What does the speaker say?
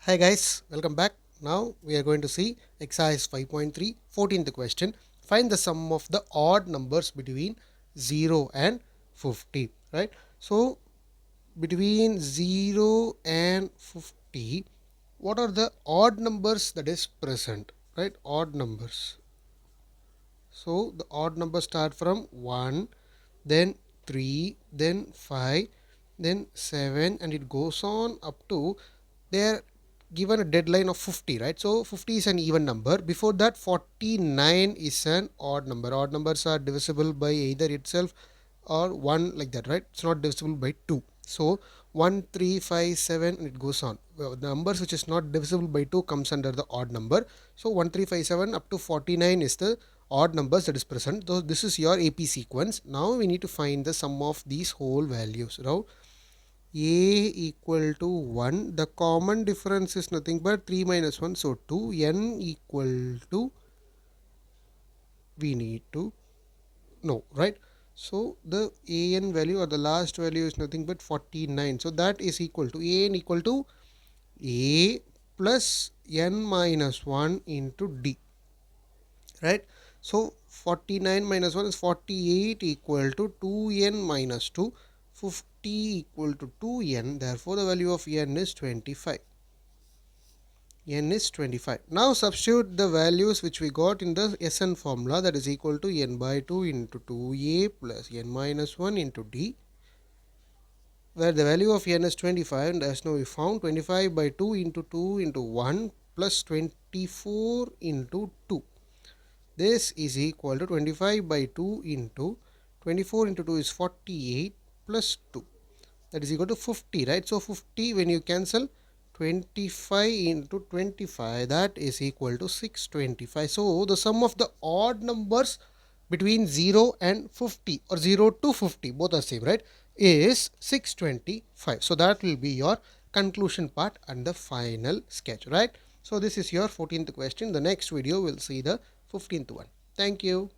Hi guys, welcome back. Now we are going to see exercise 5.3, 14th question. Find the sum of the odd numbers between 0 and 50, right? So between 0 and 50, what are the odd numbers that is present, right? Odd numbers. So the odd numbers start from 1, then 3, then 5, then 7, and it goes on up to there given a deadline of 50, right? So 50 is an even number. Before that 49 is an odd number. Odd numbers are divisible by either itself or 1, like that, right? It's not divisible by 2. So 1, 3, 5, 7, and it goes on. Well, the numbers which is not divisible by 2 comes under the odd number. So 1, 3, 5, 7 up to 49 is the odd numbers that is present. So this is your AP sequence. Now we need to find the sum of these whole values. Now a equal to 1, the common difference is nothing but 3 minus 1, so 2. N equal to, we need to know, right? So the an value or the last value is nothing but 49, so that is equal to an equal to a plus n minus 1 into d, right? So 49 minus 1 is 48 equal to 2n minus 2, 50 equal to 2n, therefore the value of n is 25. N is 25. Now substitute the values which we got in the Sn formula, that is equal to n by 2 into 2a plus n minus 1 into d, where the value of n is 25, and as now we found 25 by 2 into 1 plus 24 into 2. This is equal to 25 by 2 into 24 into 2 is 48 plus 2, that is equal to 50, right? So 50, when you cancel 25 into 25, that is equal to 625. So the sum of the odd numbers between 0 and 50 or 0 to 50, both are same, right, is 625. So that will be your conclusion part and the final sketch, right? So this is your 14th question. The next video will see the 15th one. Thank you.